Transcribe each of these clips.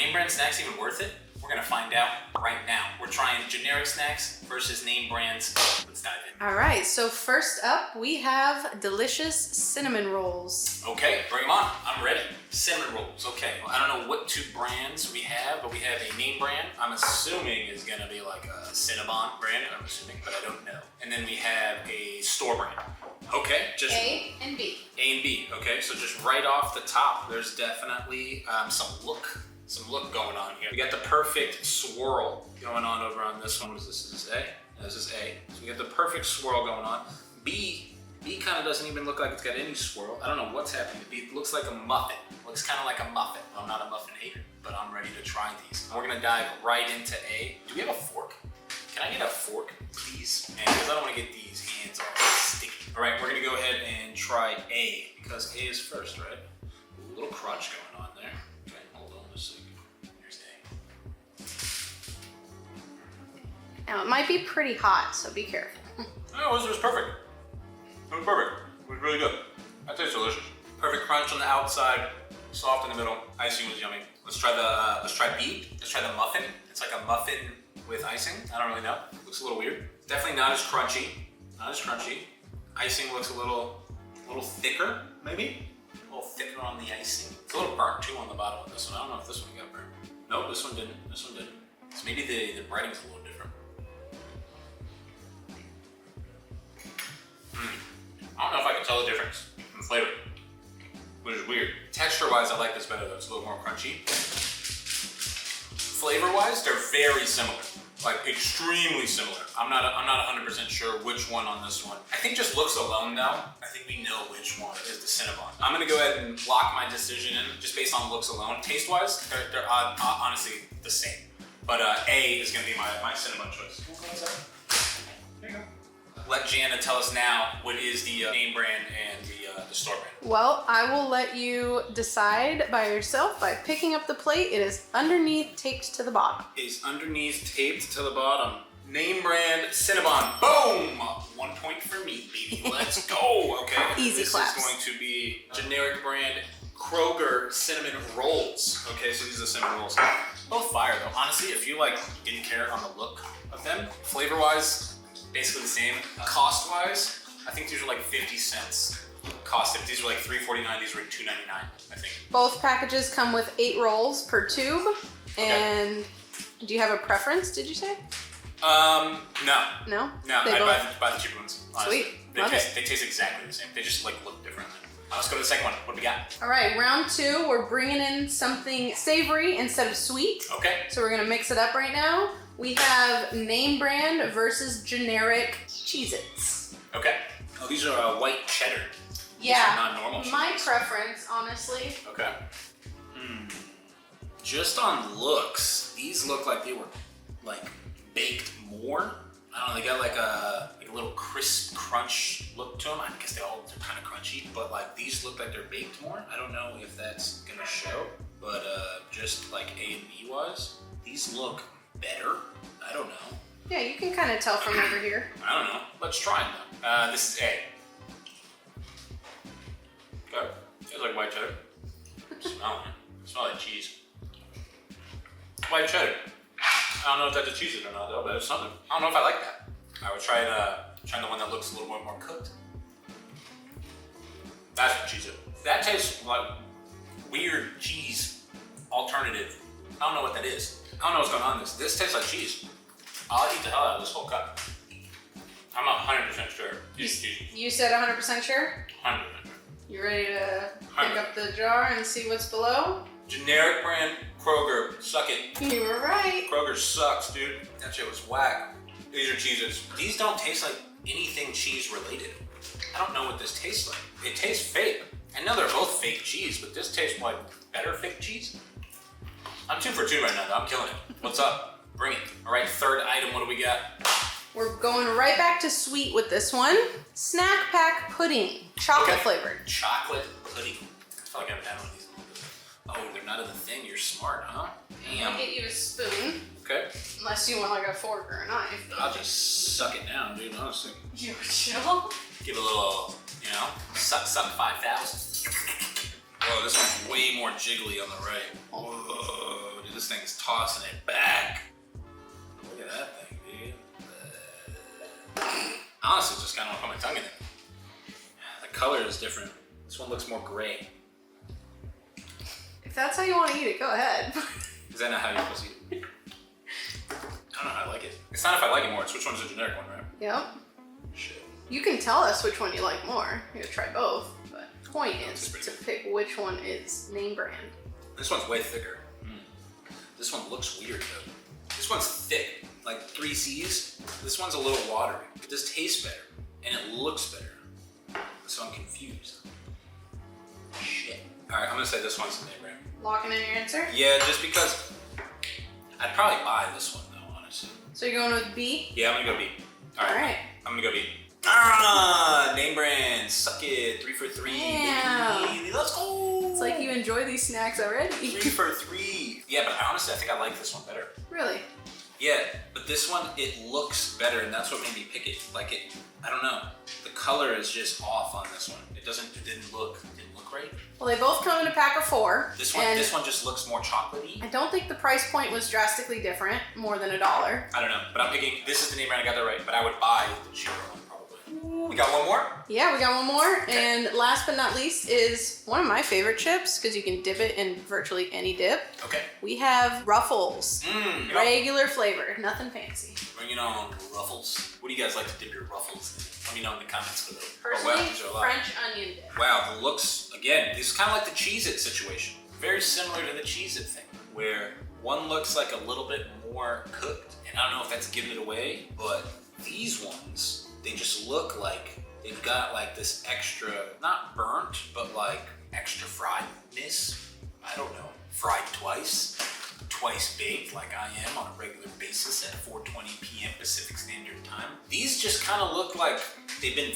name brand snacks even worth it? We're gonna find out right now. We're trying generic snacks versus name brands. Let's dive in. All right, so first up we have delicious cinnamon rolls. Okay, bring them on. I'm ready. Cinnamon rolls. Okay, well, I don't know what two brands we have, but we have a name brand. I'm assuming is gonna be like a Cinnabon brand. I'm assuming, but I don't know. And then we have a store brand. Okay, just A and B. A and B. Okay, so just right off the top, there's definitely some look going on here. We got the perfect swirl going on over on this one. What is this? Is this A? This is A. So we got the perfect swirl going on. B kind of doesn't even look like it's got any swirl. I don't know what's happening to B. It looks like a muffin. Looks kind of like a muffin. I'm not a muffin hater, but I'm ready to try these. We're gonna dive right into A. Do we have a fork? Can I get a fork, please? Man, because I don't want to get these hands all sticky. All right, we're gonna go ahead and try A because A is first, right? Ooh, a little crunch going on there. Okay, hold on a second. Here's A. Now it might be pretty hot, so be careful. Oh, this was perfect. It was perfect. It was really good. That tastes delicious. Perfect crunch on the outside, soft in the middle. Icing was yummy. Let's try B. Let's try the muffin. It's like a muffin with icing. I don't really know. Looks a little weird. Definitely not as crunchy. Not as crunchy. Icing looks a little thicker, maybe. A little thicker on the icing. It's a little burnt too on the bottom of this one. I don't know if this one got burnt. Nope, this one didn't. This one didn't. So maybe the breading's a little different. I don't know if I can tell the difference in flavor, which is weird. Texture-wise, I like this better though. It's a little more crunchy. Flavor-wise, they're very similar, like extremely similar. I'm not 100% sure which one on this one. I think just looks alone though. I think we know which one is the Cinnabon. I'm gonna go ahead and lock my decision in just based on looks alone. Taste-wise, they're honestly the same. But A is gonna be my Cinnabon choice. There you go. Let Janna tell us now what is the name brand and the store brand. Well, I will let you decide by yourself by picking up the plate. It is underneath, taped to the bottom. Is underneath, taped to the bottom. Name brand Cinnabon. Boom! 1 point for me, baby. Let's go. Okay. Easy claps. This is going to be generic brand Kroger cinnamon rolls. Okay, so these are the cinnamon rolls. Both fire though. Honestly, if you like didn't care on the look of them, flavor-wise, basically the same. Cost-wise, I think these are like 50 cents. Cost if these were like $3.49, these were like $2.99, I think. Both packages come with 8 rolls per tube. And do you have a preference, did you say? No. No? No, They I both... buy the cheaper ones. Honestly. Sweet. They taste exactly the same. They just like look different. Let's go to the second one. What do we got? All right, round 2, we're bringing in something savory instead of sweet. Okay. So we're gonna mix it up right now. We have name brand versus generic Cheez-Its. Okay. Oh, these are white cheddar. Yeah, these are non-normal my cheese. preference, honestly. Okay. Just on looks, these look like they were like baked more. I don't know, they got like a little crisp crunch look to them. I guess they're kind of crunchy, but like these look like they're baked more. I don't know if that's gonna show, but just like A and B wise, these look better. I don't know. Yeah, you can kind of tell from over here. I don't know. Let's try them though. This is A. Okay. Tastes like white cheddar. Smell it. Smell like cheese. White cheddar. I don't know if that's a cheese or not though, but it's something. I don't know if I like that. I would try the one that looks a little more cooked. That's what cheese is. That tastes like weird cheese alternative. I don't know what that is. I don't know what's going on in this. This tastes like cheese. I'll eat the hell out of this whole cup. I'm not 100% sure. You said 100% sure? 100%. You ready to pick up the jar and see what's below? Generic brand Kroger. Suck it. You were right. Kroger sucks, dude. That shit was whack. These are Cheez-Its. These don't taste like anything cheese related. I don't know what this tastes like. It tastes fake. I know they're both fake cheese, but this tastes like better fake cheese. I'm 2 for 2 right now, though. I'm killing it. What's up? Bring it. All right, third item. What do we got? We're going right back to sweet with this one. Snack pack pudding. Chocolate flavored. Chocolate pudding. I feel like I've had one of these. Oh, they're not in the thing. You're smart, huh? Damn. I'll get you a spoon. Okay. Unless you want like a fork or a knife. I'll just suck it down, dude, honestly. You chill. Give it a little, you know, suck 5,000. Whoa, this one's way more jiggly on the right. Whoa, dude, this thing is tossing it back. Look at that thing, dude. Honestly, just kind of want to put my tongue in it. The color is different. This one looks more gray. If that's how you want to eat it, go ahead. Is that not how you're supposed to eat it? I don't know how I like it. It's not if I like it more, it's which one's the generic one, right? Yep. Shit. You can tell us which one you like more. You gotta try both, but the point is to pick which one is name brand. This one's way thicker. This one looks weird though. This one's thick, like 3 C's. This one's a little watery. It does taste better, and it looks better. So I'm confused. Shit. All right, I'm gonna say this one's the name brand. Locking in your answer? Yeah, just because I'd probably buy this one though, honestly. So you're going with B? Yeah, I'm gonna go B. All right. I'm gonna go B. Name brand, suck it. 3 for 3. Damn. Baby. Let's go. It's like you enjoy these snacks already. 3 for 3. Yeah, but honestly, I think I like this one better. Really? Yeah, but this one, it looks better, and that's what made me pick it. Like it, I don't know. The color is just off on this one. It didn't look right. Well, they both come in a pack of 4. This one just looks more chocolatey. I don't think the price point was drastically different, more than $1. I don't know, but I'm picking, this is the name brand, I got that right, but I would buy the cheaper one probably. Ooh, we got one more? Yeah, we got one more. Okay. And last but not least is one of my favorite chips, because you can dip it in virtually any dip. Okay. We have Ruffles. Regular flavor, nothing fancy. Bring it on, Ruffles. What do you guys like to dip your Ruffles in? Let me know in the comments below. Personally, French onion dip. Wow, the looks, again, this is kind of like the Cheez-It situation. Very similar to the Cheez-It thing, where one looks like a little bit more cooked, and I don't know if that's giving it away, but these ones, they just look like they've got like this extra, not burnt, but like extra friedness. I don't know, fried twice baked like I am on a regular basis at 4:20 p.m. Pacific Standard Time. These just kind of look like they've been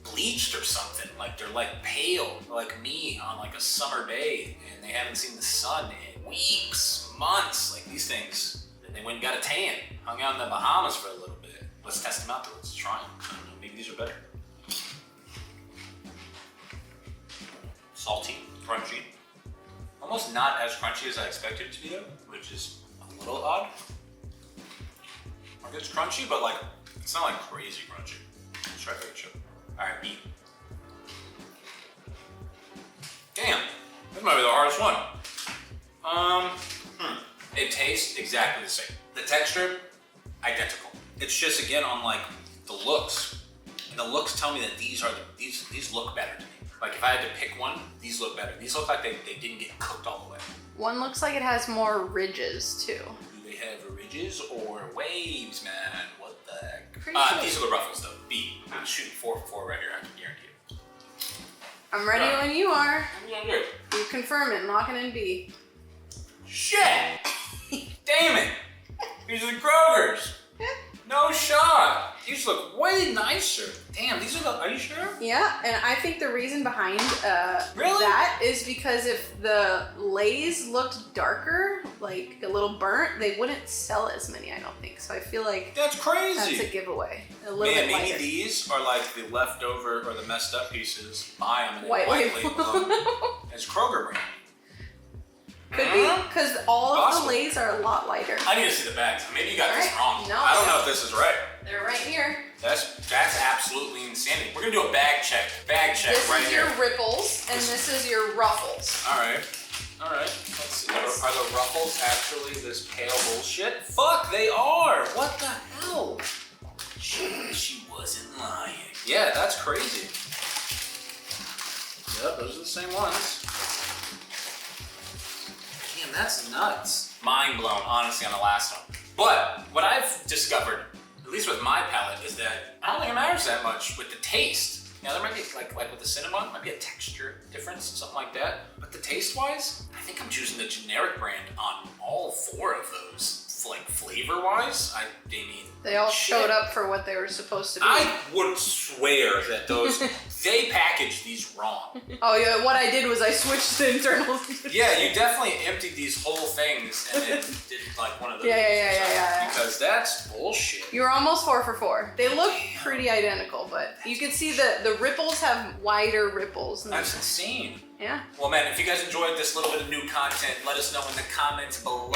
bleached or something. Like they're like pale, like me on like a summer day, and they haven't seen the sun in weeks, months. Like these things, they went and got a tan, hung out in the Bahamas for a little bit. Let's test them out though, let's try them. I don't know, maybe these are better. Salty, crunchy. Almost not as crunchy as I expected it to be though, which is a little odd. Like it's crunchy, but like, it's not like crazy crunchy. Let's try the chip. All right, B. Damn, this might be the hardest one. It tastes exactly the same. The texture, identical. It's just again on like the looks, and the looks tell me that these look better to me. Like if I had to pick one, these look better. These look like they didn't get cooked all the way. One looks like it has more ridges too. Do they have ridges or waves, man? What the heck? Sure. These are the Ruffles though. B. I'm shooting 4 for 4 right here, I can guarantee it. I'm ready when you are. I'm good. You confirm it, locking in B. Shit! Damn it! These are the Kroger's. No shot. These look way nicer. Damn, these are the, are you sure? Yeah, and I think the reason behind really? that is because if the Lay's looked darker, like a little burnt, they wouldn't sell as many, I don't think. So I feel like that's crazy. That's a giveaway. A little bit maybe lighter. These are like the leftover or the messed up pieces. Buy them and white label as Kroger brand. Could be, because all of the Lay's are a lot lighter. I need to see the bags. Maybe you got this wrong. No, I don't know if this is right. They're right here. That's absolutely insanity. We're gonna do a bag check. Bag check right here. This is your Ripples, and this is your Ruffles. All right. Let's see. Are the Ruffles actually this pale bullshit? Fuck, they are. What the hell? She wasn't lying. Yeah, that's crazy. Yep, those are the same ones. Damn, that's nuts. Mind blown, honestly, on the last one. But what I've discovered, at least with my palate, is that I don't think it matters that much with the taste. Now there might be, like with the cinnamon, might be a texture difference, something like that. But the taste-wise, I think I'm choosing the generic brand on all 4 of those. Like flavor-wise, they mean they all showed up for what they were supposed to be. I would swear that those they packaged these wrong. Oh yeah, what I did was I switched the internals. Yeah, you definitely emptied these whole things and then did like one of those. Yeah. Because that's bullshit. You were almost 4 for 4. They look pretty identical, but you can see the ripples have wider ripples. That's insane. Yeah. Well, man, if you guys enjoyed this little bit of new content, let us know in the comments below,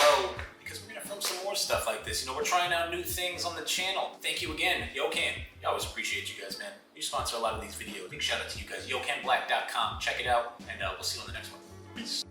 because we're gonna film some more stuff like this. You know, we're trying out new things on the channel. Thank you again, YoCan. I always appreciate you guys, man. You sponsor a lot of these videos. Big shout out to you guys. YoCanBlack.com. Check it out, and we'll see you on the next one. Peace.